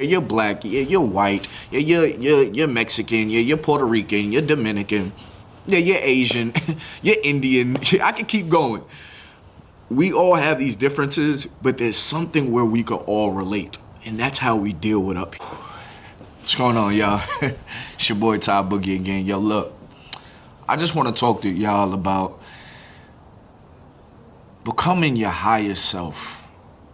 You're black, you're white, you're Mexican, you're Puerto Rican, you're Dominican, you're Asian, you're Indian. I can keep going. We all have these differences, but there's something where we can all relate, and that's how we deal with up. What's going on, y'all? It's your boy Ty Boogie again. Yo, look, I just want to talk to y'all about becoming your higher self.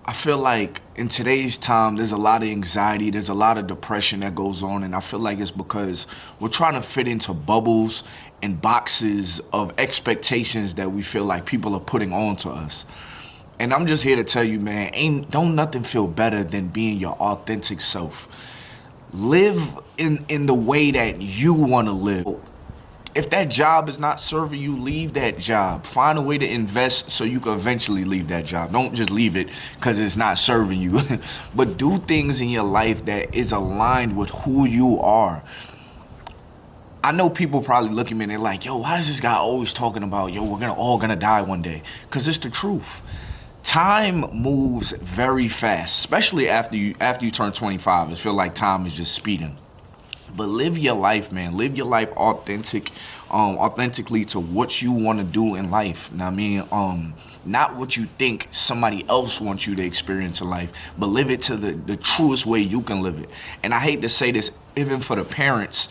I feel like in today's time, there's a lot of anxiety, there's a lot of depression that goes on, and I feel like it's because we're trying to fit into bubbles and boxes of expectations that we feel like people are putting on to us. And I'm just here to tell you, man, don't nothing feel better than being your authentic self. Live in the way that you want to live. If that job is not serving you, leave that job. Find a way to invest so you can eventually leave that job. Don't just leave it because it's not serving you. But do things in your life that is aligned with who you are. I know people probably look at me and they're like, yo, why is this guy always talking about, yo, we're all gonna die one day? Because it's the truth. Time moves very fast, especially after you turn 25. It feels like time is just speeding. But live your life, man. Live your life authentically to what you want to do in life. Now, I mean, not what you think somebody else wants you to experience in life, but live it to the truest way you can live it. And I hate to say this, even for the parents,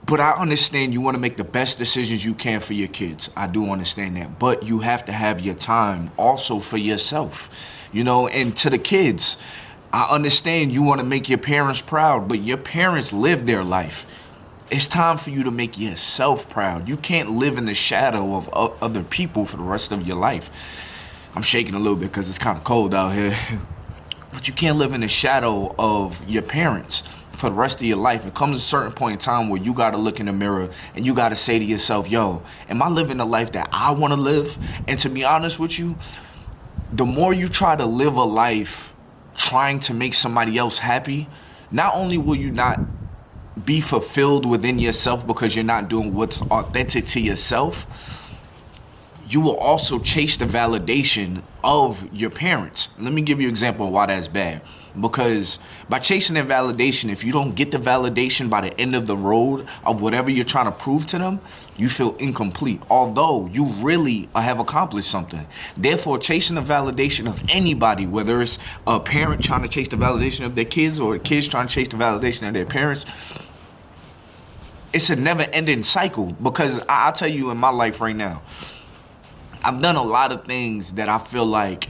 but I understand you want to make the best decisions you can for your kids. I do understand that. But you have to have your time also for yourself, you know, and to the kids. I understand you want to make your parents proud, but your parents live their life. It's time for you to make yourself proud. You can't live in the shadow of other people for the rest of your life. I'm shaking a little bit because it's kind of cold out here. But you can't live in the shadow of your parents for the rest of your life. It comes a certain point in time where you got to look in the mirror and you got to say to yourself, yo, am I living the life that I want to live? And to be honest with you, the more you try to live a life trying to make somebody else happy, not only will you not be fulfilled within yourself because you're not doing what's authentic to yourself, you will also chase the validation of your parents. Let me give you an example of why that's bad. Because by chasing that validation, if you don't get the validation by the end of the road of whatever you're trying to prove to them, you feel incomplete, although you really have accomplished something. Therefore, chasing the validation of anybody, whether it's a parent trying to chase the validation of their kids or kids trying to chase the validation of their parents, it's a never-ending cycle. Because I'll tell you, in my life right now, I've done a lot of things that I feel like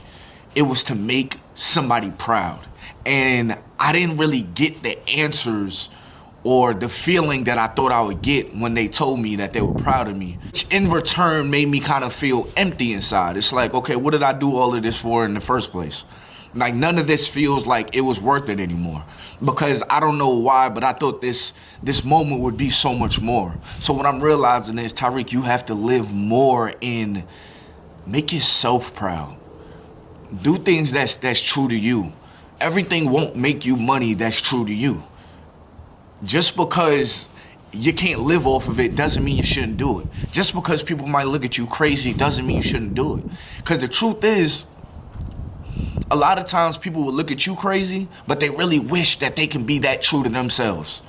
it was to make somebody proud. And I didn't really get the answers or the feeling that I thought I would get when they told me that they were proud of me, which in return made me kind of feel empty inside. It's like, okay, what did I do all of this for in the first place? Like, none of this feels like it was worth it anymore, because I don't know why, but I thought this moment would be so much more. So what I'm realizing is, Tariq, you have to live more in make yourself proud. Do things that's true to you. Everything won't make you money that's true to you. Just because you can't live off of it doesn't mean you shouldn't do it. Just because people might look at you crazy doesn't mean you shouldn't do it. Because the truth is, a lot of times people will look at you crazy, but they really wish that they can be that true to themselves.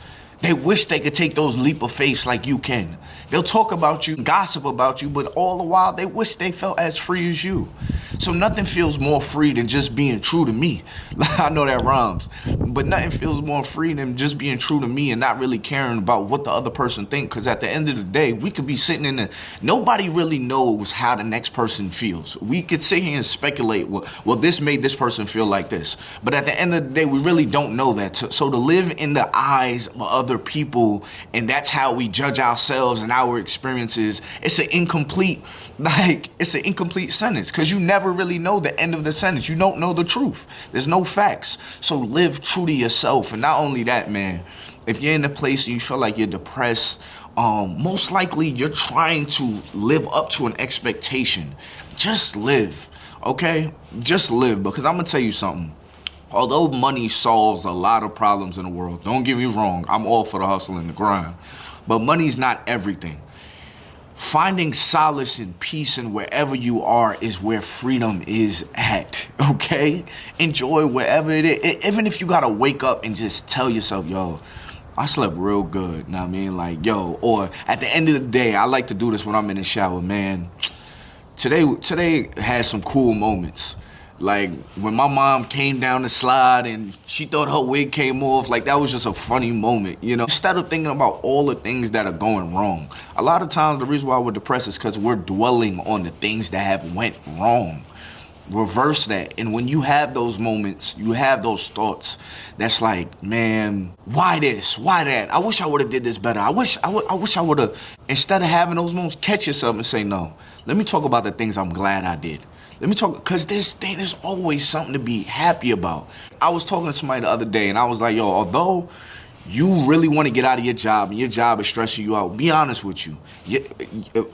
They wish they could take those leap of faith like you can. They'll talk about you, gossip about you, but all the while they wish they felt as free as you. So nothing feels more free than just being true to me. I know that rhymes, but nothing feels more free than just being true to me and not really caring about what the other person thinks. Because at the end of the day, we could be sitting in nobody really knows how the next person feels. We could sit here and speculate, well, this made this person feel like this. But at the end of the day, we really don't know that. So to live in the eyes of other people, and that's how we judge ourselves and our experiences, it's an incomplete sentence, because you never really know the end of the sentence. You don't know the truth. There's no facts. So live true to yourself. And not only that, man, if you're in a place and you feel like you're depressed, most likely you're trying to live up to an expectation. Just live, okay? Just live, because I'm gonna tell you something. Although money solves a lot of problems in the world, don't get me wrong, I'm all for the hustle and the grind, but money's not everything. finding solace and peace in wherever you are is where freedom is at, okay? Enjoy wherever it is. Even if you gotta wake up and just tell yourself, yo, I slept real good, know what I mean? Like, yo, or at the end of the day, I like to do this when I'm in the shower, man. Today had some cool moments. Like, when my mom came down the slide and she thought her wig came off, like, that was just a funny moment, you know? Instead of thinking about all the things that are going wrong, a lot of times the reason why we're depressed is because we're dwelling on the things that have went wrong. Reverse that. And when you have those moments, you have those thoughts, that's like, man, why this? Why that? I wish I would have did this better. I wish I would have. Instead of having those moments, catch yourself and say, no, let me talk about the things I'm glad I did. Let me talk, because there's always something to be happy about. I was talking to somebody the other day, and I was like, yo, although you really want to get out of your job, and your job is stressing you out, be honest with you.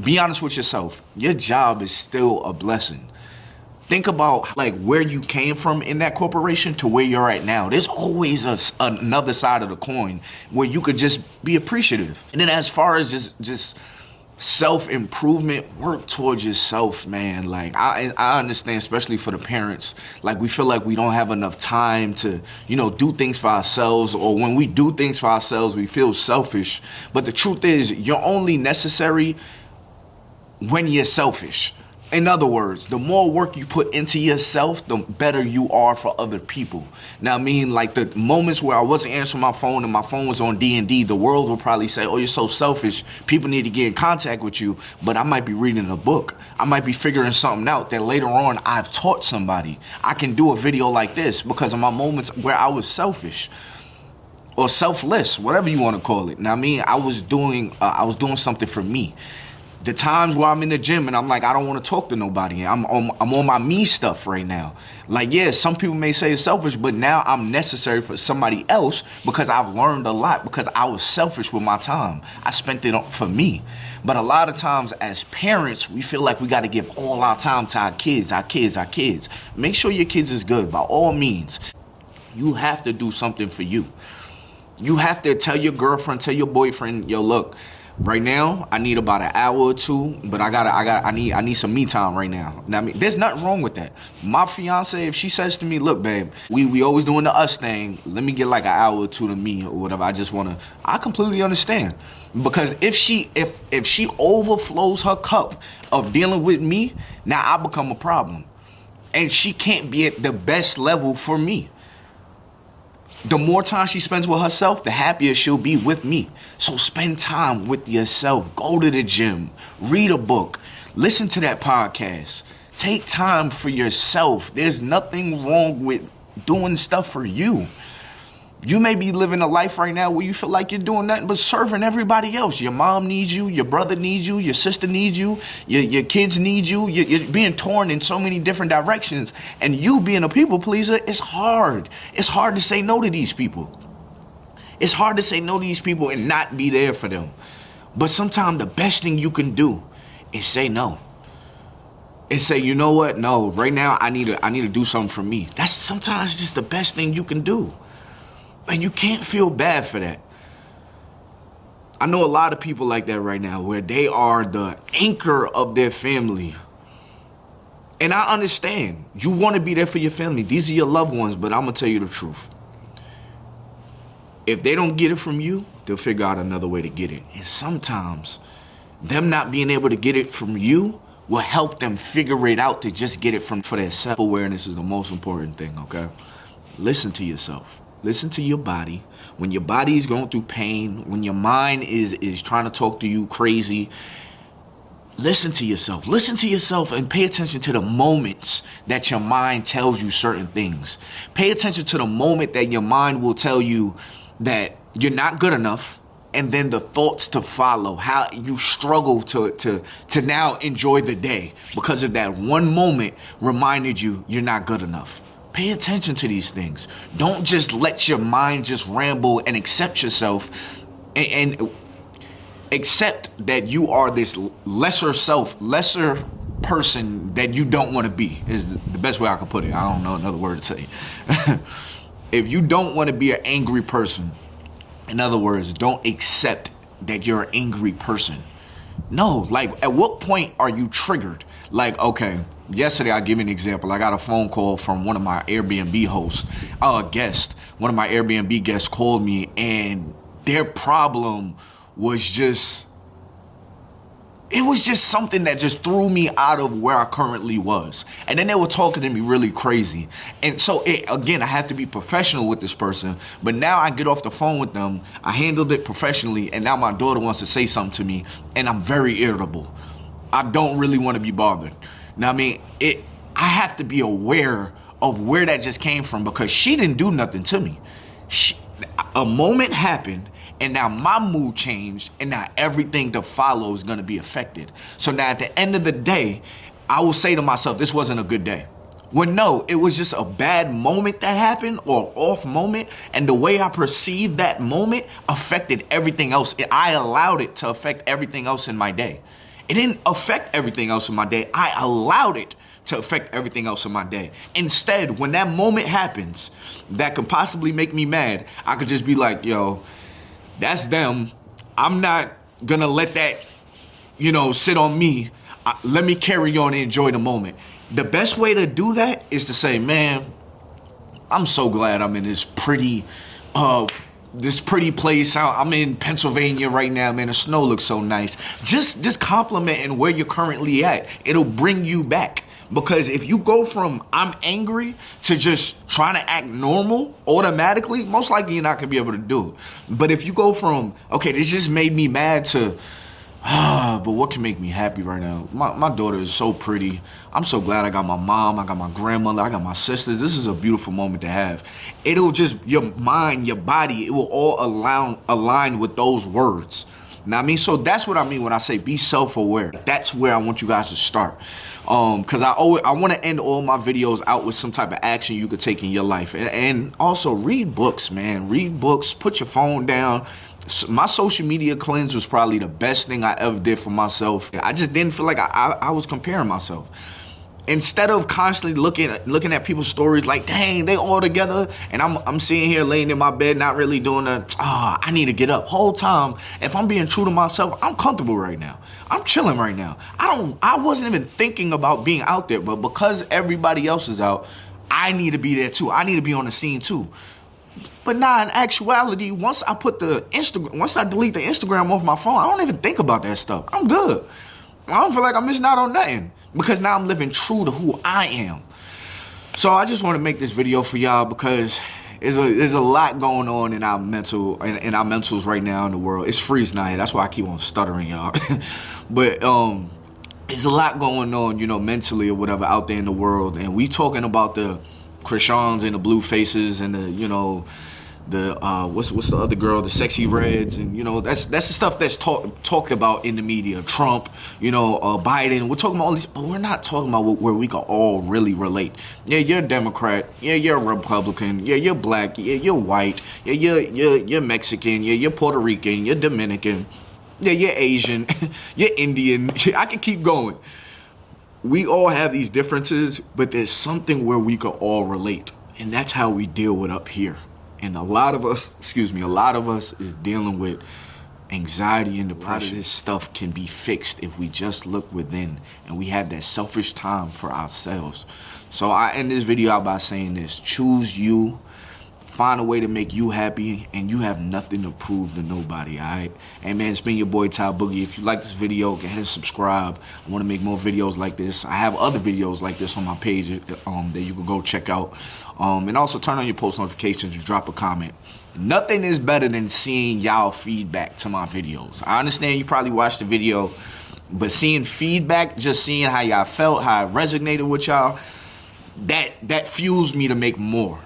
Be honest with yourself. Your job is still a blessing. Think about, like, where you came from in that corporation to where you're at now. There's always another side of the coin where you could just be appreciative. And then as far as just self-improvement, work towards yourself, man. Like, I understand, especially for the parents, like, we feel like we don't have enough time to, do things for ourselves, or when we do things for ourselves, we feel selfish. But the truth is, you're only necessary when you're selfish. In other words, the more work you put into yourself, the better you are for other people. Now, I mean, like, the moments where I wasn't answering my phone and my phone was on D&D, the world will probably say, oh, you're so selfish. People need to get in contact with you. But I might be reading a book. I might be figuring something out that later on I've taught somebody. I can do a video like this because of my moments where I was selfish. Or selfless, whatever you want to call it. Now, I mean, I was doing something for me. The times where I'm in the gym and I'm like, I don't want to talk to nobody. I'm on my me stuff right now. Like, yeah, some people may say it's selfish, but now I'm necessary for somebody else because I've learned a lot, because I was selfish with my time. I spent it for me. But a lot of times as parents, we feel like we got to give all our time to our kids. Make sure your kids is good by all means. You have to do something for you. You have to tell your girlfriend, tell your boyfriend, yo, look, right now, I need about an hour or two, but I need some me time right now. Now, I mean, there's nothing wrong with that. My fiance, if she says to me, look, babe, we always doing the us thing, let me get like an hour or two to me or whatever. I completely understand. Because if she overflows her cup of dealing with me, now I become a problem. And she can't be at the best level for me. The more time she spends with herself, the happier she'll be with me. So spend time with yourself. Go to the gym. Read a book. Listen to that podcast. Take time for yourself. There's nothing wrong with doing stuff for you. You may be living a life right now where you feel like you're doing nothing but serving everybody else. Your mom needs you, your brother needs you, your sister needs you, your kids need you. You're being torn in so many different directions. And you being a people pleaser, it's hard. It's hard to say no to these people. It's hard to say no to these people and not be there for them. But sometimes the best thing you can do is say no. And say, you know what? No, right now I need to do something for me. That's sometimes just the best thing you can do. And you can't feel bad for that. I know a lot of people like that right now, where they are the anchor of their family. And I understand. You want to be there for your family. These are your loved ones, but I'm going to tell you the truth. If they don't get it from you, they'll figure out another way to get it. And sometimes them not being able to get it from you will help them figure it out to just get it for their self-awareness is the most important thing, okay? Listen to yourself. Listen to your body. When your body is going through pain, when your mind is trying to talk to you crazy, listen to yourself. Listen to yourself and pay attention to the moments that your mind tells you certain things. Pay attention to the moment that your mind will tell you that you're not good enough, and then the thoughts to follow, how you struggle to now enjoy the day because of that one moment reminded you you're not good enough. Pay attention to these things. Don't just let your mind just ramble and accept yourself and accept that you are this lesser person that you don't want to be, is the best way I can put it. I don't know another word to say. If you don't want to be an angry person, in other words, don't accept that you're an angry person. No, like, at what point are you triggered? Like, okay, yesterday, I'll give you an example. I got a phone call from one of my Airbnb hosts, guest. One of my Airbnb guests called me, and their problem was just, it was just something that just threw me out of where I currently was. And then they were talking to me really crazy. And so, again, I have to be professional with this person. But now I get off the phone with them. I handled it professionally. And now my daughter wants to say something to me. And I'm very irritable. I don't really want to be bothered. Now, I mean, I have to be aware of where that just came from, because she didn't do nothing to me. A moment happened, and now my mood changed, and now everything to follow is gonna be affected. So now at the end of the day, I will say to myself, this wasn't a good day. When no, it was just a bad moment that happened, or off moment, and the way I perceived that moment affected everything else. I allowed it to affect everything else in my day. It didn't affect everything else in my day. I allowed it to affect everything else in my day. Instead, when that moment happens that can possibly make me mad, I could just be like, yo, that's them. I'm not gonna let that, sit on me. Let me carry on and enjoy the moment. The best way to do that is to say, man, I'm so glad I'm in this pretty place. I'm in Pennsylvania right now, man. The snow looks so nice. Just complimenting where you're currently at. It'll bring you back. Because if you go from I'm angry to just trying to act normal automatically, most likely you're not gonna be able to do it. But if you go from, okay, this just made me mad, to, but what can make me happy right now? My daughter is so pretty. I'm so glad I got my mom, I got my grandmother, I got my sisters. This is a beautiful moment to have. It'll just, your mind, your body, it will all align with those words. Now, I mean, so that's what I mean when I say be self-aware. That's where I want you guys to start. Because I want to end all my videos out with some type of action you could take in your life. And also read books, man. Read books, put your phone down. My social media cleanse was probably the best thing I ever did for myself. I just didn't feel like I was comparing myself. Instead of constantly looking at people's stories like, dang, they all together, and I'm sitting here laying in my bed not really doing that. I need to get up. Whole time, if I'm being true to myself, I'm comfortable right now. I'm chilling right now. I wasn't even thinking about being out there, but because everybody else is out, I need to be there too. I need to be on the scene too. But now, in actuality, once I delete the Instagram off my phone, I don't even think about that stuff. I'm good. I don't feel like I'm missing out on nothing, because now I'm living true to who I am. So I just want to make this video for y'all, because there's a lot going on in our mentals right now in the world. It's freezing out here. That's why I keep on stuttering, y'all. But there's a lot going on, mentally or whatever out there in the world. And we talking about the Krishans and the blue faces and the, what's the other girl, the Sexy Reds, and that's the stuff that's talked about in the media. Trump, Biden. We're talking about all these, but we're not talking about where we can all really relate. Yeah, you're a Democrat. Yeah, you're a Republican. Yeah, you're black. Yeah, you're white. Yeah, you're Mexican. Yeah, you're Puerto Rican. You're Dominican. Yeah, you're Asian. You're Indian. I can keep going. We all have these differences, but there's something where we can all relate, and that's how we deal with up here. And a lot of us is dealing with anxiety and depression. A lot of this stuff can be fixed if we just look within and we have that selfish time for ourselves. So I end this video out by saying this: choose you, find a way to make you happy, and you have nothing to prove to nobody, all right? And man, it's been your boy Ty Boogie. If you like this video, go ahead and subscribe. I want to make more videos like this. I have other videos like this on my page that you can go check out. And also turn on your post notifications and drop a comment. Nothing is better than seeing y'all feedback to my videos. I understand you probably watched the video, but seeing feedback, just seeing how y'all felt, how it resonated with y'all, that fuels me to make more.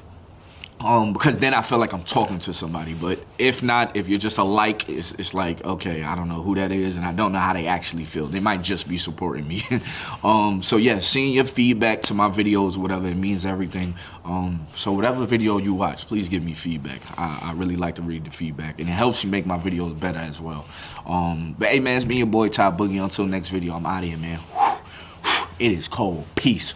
Because then I feel like I'm talking to somebody. But if not, if you're just a like, it's like, okay, I don't know who that is, and I don't know how they actually feel. They might just be supporting me. So yeah, seeing your feedback to my videos, whatever, it means everything. So whatever video you watch, please give me feedback. I really like to read the feedback, and it helps you make my videos better as well. But hey man, it's been your boy Ty Boogie. Until next video, I'm out of here, man. It is cold. Peace.